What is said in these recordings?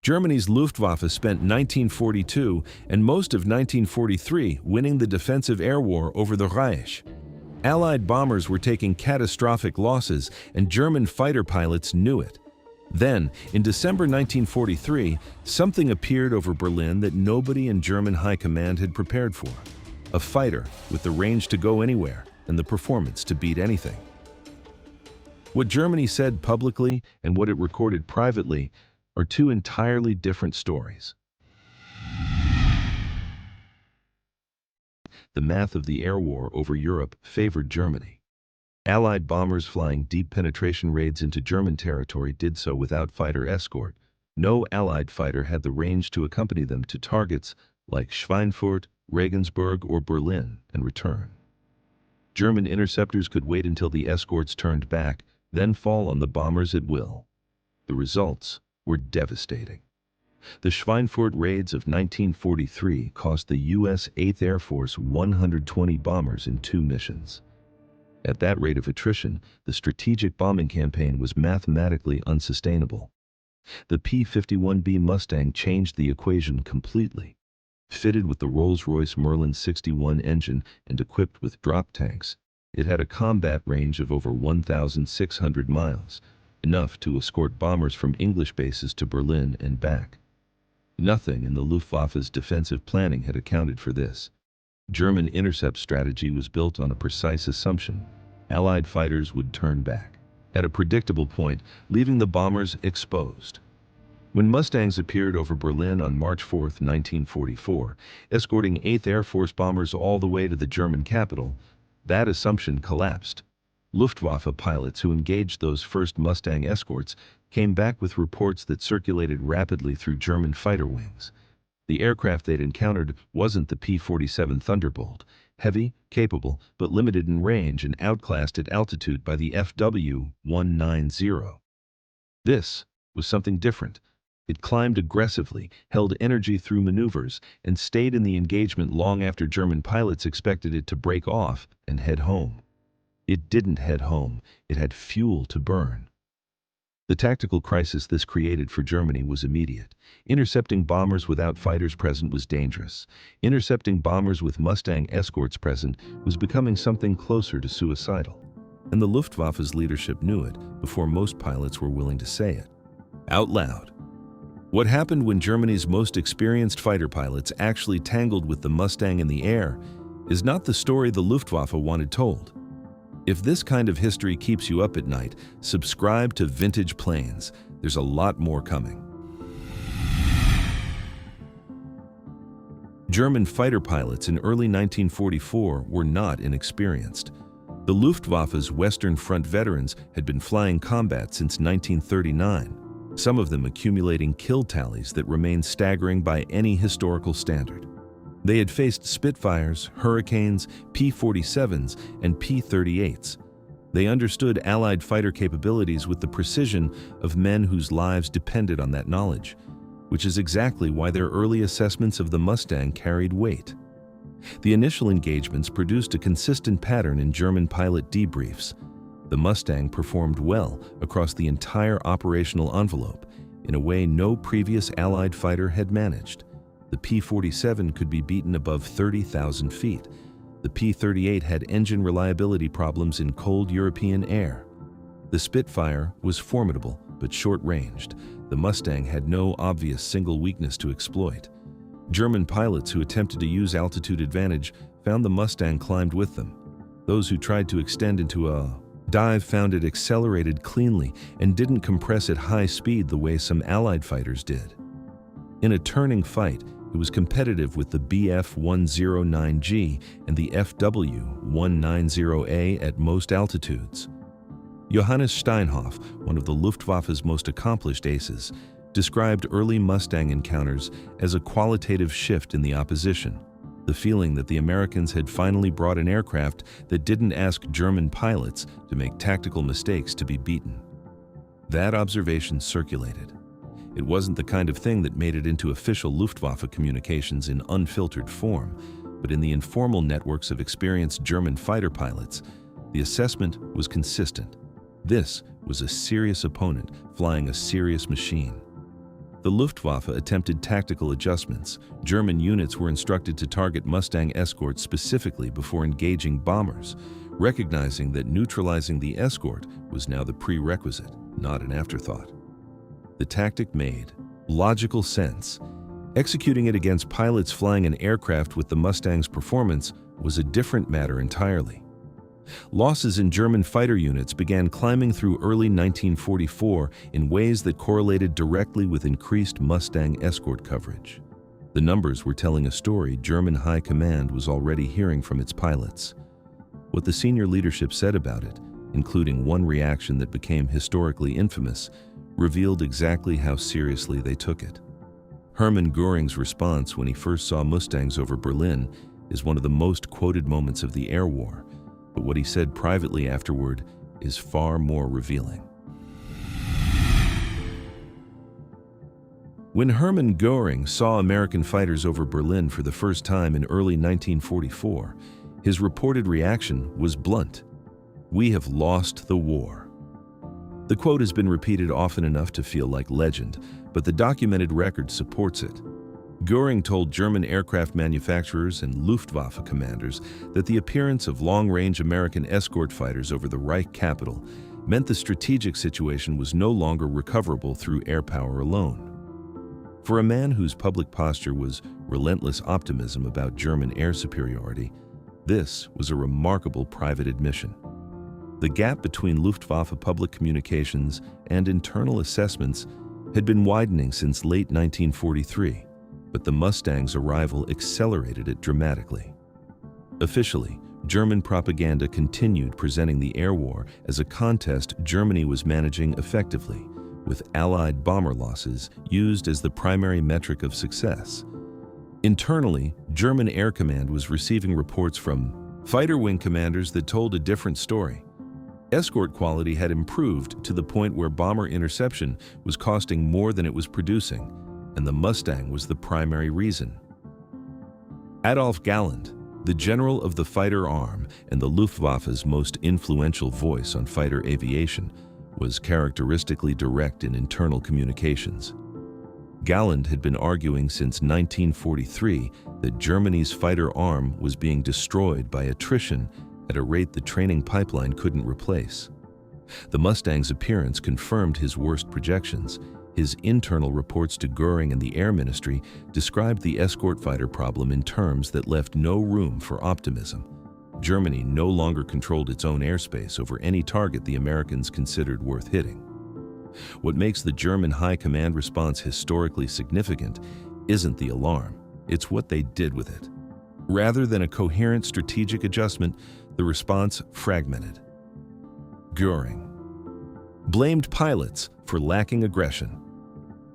Germany's Luftwaffe spent 1942 and most of 1943 winning the defensive air war over the Reich. Allied bombers were taking catastrophic losses, and German fighter pilots knew it. Then, in December 1943, something appeared over Berlin that nobody in German high command had prepared for. A fighter with the range to go anywhere and the performance to beat anything. What Germany said publicly and what it recorded privately are two entirely different stories. The math of the air war over Europe favored Germany. Allied bombers flying deep penetration raids into German territory did so without fighter escort. No Allied fighter had the range to accompany them to targets like Schweinfurt, Regensburg, or Berlin and return. German interceptors could wait until the escorts turned back, then fall on the bombers at will. The results were devastating. The Schweinfurt raids of 1943 cost the U.S. 8th Air Force 120 bombers in 2 missions. At that rate of attrition, the strategic bombing campaign was mathematically unsustainable. The P-51 Mustang changed the equation completely. Fitted with the Rolls-Royce Merlin 61 engine and equipped with drop tanks, it had a combat range of over 1,600 miles, enough to escort bombers from English bases to Berlin and back. Nothing in the Luftwaffe's defensive planning had accounted for this. German intercept strategy was built on a precise assumption: Allied fighters would turn back at a predictable point, leaving the bombers exposed. When Mustangs appeared over Berlin on March 4, 1944, escorting 8th Air Force bombers all the way to the German capital, that assumption collapsed. Luftwaffe pilots who engaged those first Mustang escorts came back with reports that circulated rapidly through German fighter wings. The aircraft they'd encountered wasn't the P-47 Thunderbolt, heavy, capable, but limited in range and outclassed at altitude by the FW-190. This was something different. It climbed aggressively, held energy through maneuvers, and stayed in the engagement long after German pilots expected it to break off and head home. It didn't head home, it had fuel to burn. The tactical crisis this created for Germany was immediate. Intercepting bombers without fighters present was dangerous. Intercepting bombers with Mustang escorts present was becoming something closer to suicidal. And the Luftwaffe's leadership knew it before most pilots were willing to say it out loud. What happened when Germany's most experienced fighter pilots actually tangled with the Mustang in the air is not the story the Luftwaffe wanted told. If this kind of history keeps you up at night, subscribe to Vintage Planes. There's a lot more coming. German fighter pilots in early 1944 were not inexperienced. The Luftwaffe's Western Front veterans had been flying combat since 1939, some of them accumulating kill tallies that remain staggering by any historical standard. They had faced Spitfires, Hurricanes, P-47s, and P-38s. They understood Allied fighter capabilities with the precision of men whose lives depended on that knowledge, which is exactly why their early assessments of the Mustang carried weight. The initial engagements produced a consistent pattern in German pilot debriefs. The Mustang performed well across the entire operational envelope in a way no previous Allied fighter had managed. The P-47 could be beaten above 30,000 feet. The P-38 had engine reliability problems in cold European air. The Spitfire was formidable but short-ranged. The Mustang had no obvious single weakness to exploit. German pilots who attempted to use altitude advantage found the Mustang climbed with them. Those who tried to extend into a dive found it accelerated cleanly and didn't compress at high speed the way some Allied fighters did. In a turning fight, it was competitive with the Bf-109G and the FW-190A at most altitudes. Johannes Steinhoff, one of the Luftwaffe's most accomplished aces, described early Mustang encounters as a qualitative shift in the opposition, the feeling that the Americans had finally brought an aircraft that didn't ask German pilots to make tactical mistakes to be beaten. That observation circulated. It wasn't the kind of thing that made it into official Luftwaffe communications in unfiltered form, but in the informal networks of experienced German fighter pilots, the assessment was consistent. This was a serious opponent flying a serious machine. The Luftwaffe attempted tactical adjustments. German units were instructed to target Mustang escorts specifically before engaging bombers, recognizing that neutralizing the escort was now the prerequisite, not an afterthought. The tactic made logical sense. Executing it against pilots flying an aircraft with the Mustang's performance was a different matter entirely. Losses in German fighter units began climbing through early 1944 in ways that correlated directly with increased Mustang escort coverage. The numbers were telling a story German high command was already hearing from its pilots. What the senior leadership said about it, including one reaction that became historically infamous, revealed exactly how seriously they took it. Hermann Göring's response when he first saw Mustangs over Berlin is one of the most quoted moments of the air war, but what he said privately afterward is far more revealing. When Hermann Göring saw American fighters over Berlin for the first time in early 1944, his reported reaction was blunt: "We have lost the war." The quote has been repeated often enough to feel like legend, but the documented record supports it. Göring told German aircraft manufacturers and Luftwaffe commanders that the appearance of long-range American escort fighters over the Reich capital meant the strategic situation was no longer recoverable through air power alone. For a man whose public posture was relentless optimism about German air superiority, this was a remarkable private admission. The gap between Luftwaffe public communications and internal assessments had been widening since late 1943, but the Mustang's arrival accelerated it dramatically. Officially, German propaganda continued presenting the air war as a contest Germany was managing effectively, with Allied bomber losses used as the primary metric of success. Internally, German Air Command was receiving reports from fighter wing commanders that told a different story. Escort quality had improved to the point where bomber interception was costing more than it was producing, and the Mustang was the primary reason. Adolf Galland, the general of the fighter arm and the Luftwaffe's most influential voice on fighter aviation, was characteristically direct in internal communications. Galland had been arguing since 1943 that Germany's fighter arm was being destroyed by attrition at a rate the training pipeline couldn't replace. The Mustang's appearance confirmed his worst projections. His internal reports to Göring and the Air Ministry described the escort fighter problem in terms that left no room for optimism. Germany no longer controlled its own airspace over any target the Americans considered worth hitting. What makes the German high command response historically significant isn't the alarm, it's what they did with it. Rather than a coherent strategic adjustment, the response fragmented. Göring blamed pilots for lacking aggression.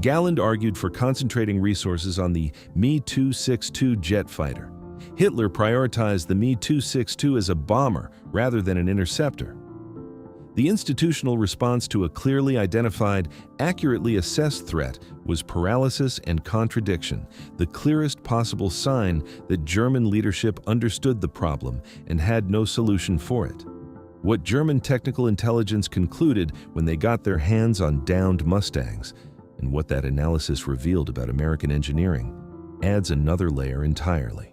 Galland argued for concentrating resources on the Me-262 jet fighter. Hitler prioritized the Me-262 as a bomber rather than an interceptor. The institutional response to a clearly identified, accurately assessed threat was paralysis and contradiction, the clearest possible sign that German leadership understood the problem and had no solution for it. What German technical intelligence concluded when they got their hands on downed Mustangs, and what that analysis revealed about American engineering, adds another layer entirely.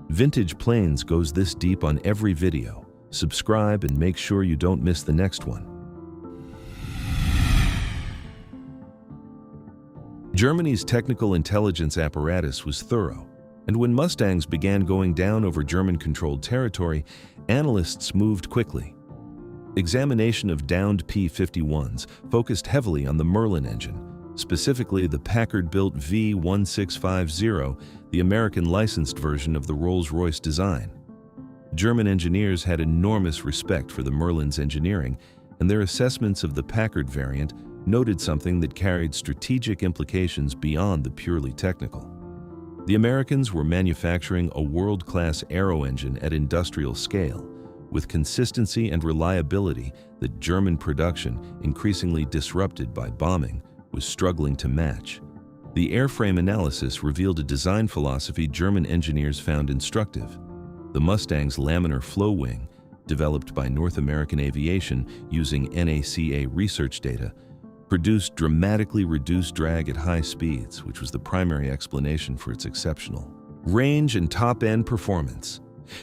Vintage Planes goes this deep on every video. Subscribe and make sure you don't miss the next one. Germany's technical intelligence apparatus was thorough, and when Mustangs began going down over German-controlled territory, analysts moved quickly. Examination of downed P-51s focused heavily on the Merlin engine, specifically the Packard-built V1650, the American licensed version of the Rolls-Royce design. German engineers had enormous respect for the Merlin's engineering, and their assessments of the Packard variant noted something that carried strategic implications beyond the purely technical. The Americans were manufacturing a world-class aero engine at industrial scale, with consistency and reliability that German production, increasingly disrupted by bombing, was struggling to match. The airframe analysis revealed a design philosophy German engineers found instructive. The Mustang's laminar flow wing, developed by North American Aviation using NACA research data, produced dramatically reduced drag at high speeds, which was the primary explanation for its exceptional range and top-end performance.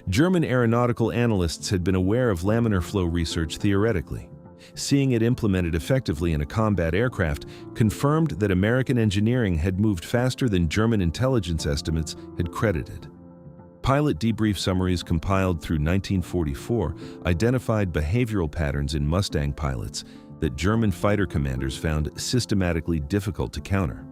German aeronautical analysts had been aware of laminar flow research theoretically. Seeing it implemented effectively in a combat aircraft confirmed that American engineering had moved faster than German intelligence estimates had credited. Pilot debrief summaries compiled through 1944 identified behavioral patterns in Mustang pilots that German fighter commanders found systematically difficult to counter.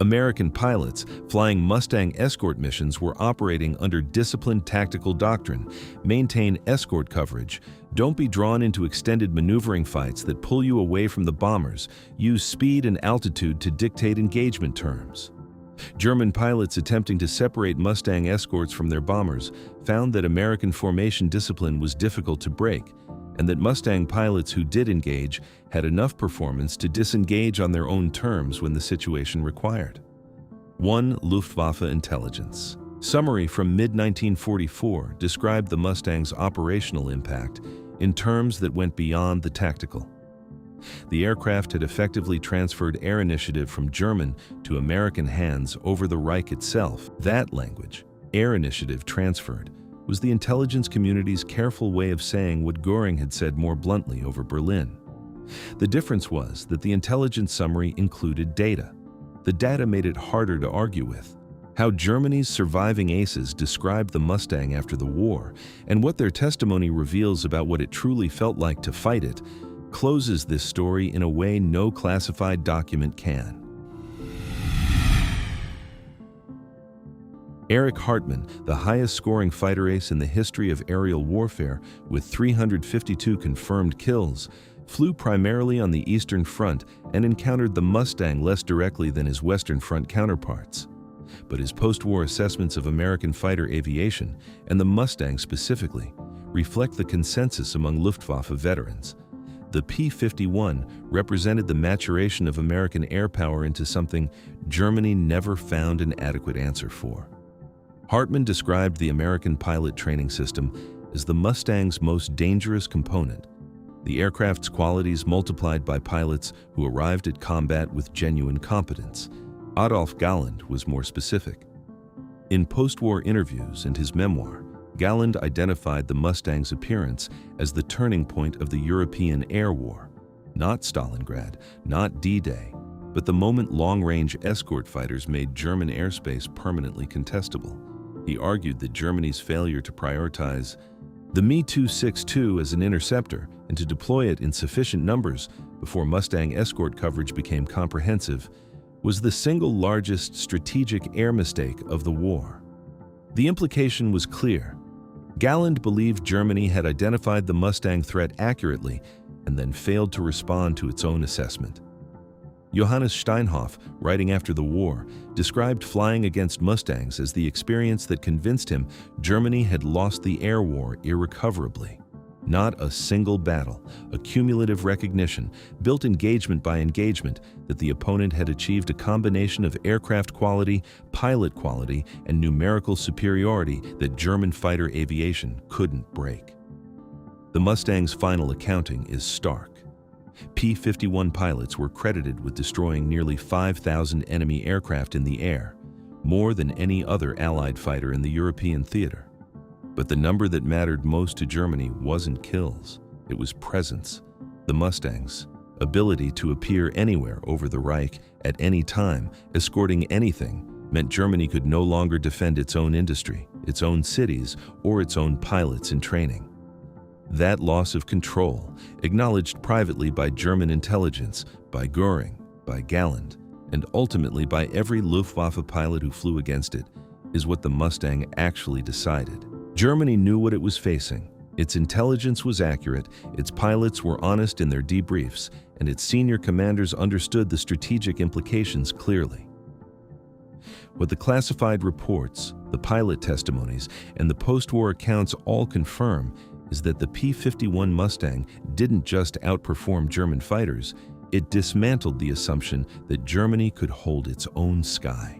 American pilots flying Mustang escort missions were operating under disciplined tactical doctrine: maintain escort coverage, don't be drawn into extended maneuvering fights that pull you away from the bombers, use speed and altitude to dictate engagement terms. German pilots attempting to separate Mustang escorts from their bombers found that American formation discipline was difficult to break, and that Mustang pilots who did engage had enough performance to disengage on their own terms when the situation required. 1. Luftwaffe intelligence. Summary from mid-1944 described the Mustang's operational impact in terms that went beyond the tactical. The aircraft had effectively transferred air initiative from German to American hands over the Reich itself. That language, air initiative transferred, was the intelligence community's careful way of saying what Göring had said more bluntly over Berlin. The difference was that the intelligence summary included data. The data made it harder to argue with. How Germany's surviving aces described the Mustang after the war, and what their testimony reveals about what it truly felt like to fight it, closes this story in a way no classified document can. Erich Hartmann, the highest-scoring fighter ace in the history of aerial warfare with 352 confirmed kills, flew primarily on the Eastern Front and encountered the Mustang less directly than his Western Front counterparts. But his post-war assessments of American fighter aviation, and the Mustang specifically, reflect the consensus among Luftwaffe veterans. The P-51 represented the maturation of American air power into something Germany never found an adequate answer for. Hartmann described the American pilot training system as the Mustang's most dangerous component, the aircraft's qualities multiplied by pilots who arrived at combat with genuine competence. Adolf Galland was more specific. In post-war interviews and his memoir, Galland identified the Mustang's appearance as the turning point of the European air war, not Stalingrad, not D-Day, but the moment long-range escort fighters made German airspace permanently contestable. He argued that Germany's failure to prioritize the Me-262 as an interceptor and to deploy it in sufficient numbers before Mustang escort coverage became comprehensive was the single largest strategic air mistake of the war. The implication was clear. Galland believed Germany had identified the Mustang threat accurately and then failed to respond to its own assessment. Johannes Steinhoff, writing after the war, described flying against Mustangs as the experience that convinced him Germany had lost the air war irrecoverably. Not a single battle, a cumulative recognition, built engagement by engagement, that the opponent had achieved a combination of aircraft quality, pilot quality, and numerical superiority that German fighter aviation couldn't break. The Mustang's final accounting is stark. P-51 pilots were credited with destroying nearly 5,000 enemy aircraft in the air, more than any other Allied fighter in the European theater. But the number that mattered most to Germany wasn't kills, it was presence. The Mustang's ability to appear anywhere over the Reich at any time, escorting anything, meant Germany could no longer defend its own industry, its own cities, or its own pilots in training. That loss of control, acknowledged privately by German intelligence, by Göring, by Galland, and ultimately by every Luftwaffe pilot who flew against it, is what the Mustang actually decided. Germany knew what it was facing. Its intelligence was accurate, its pilots were honest in their debriefs, and its senior commanders understood the strategic implications clearly. What the classified reports, the pilot testimonies, and the post-war accounts all confirm is that the P-51 Mustang didn't just outperform German fighters, it dismantled the assumption that Germany could hold its own sky.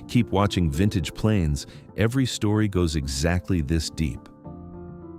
Keep watching Vintage Planes, every story goes exactly this deep.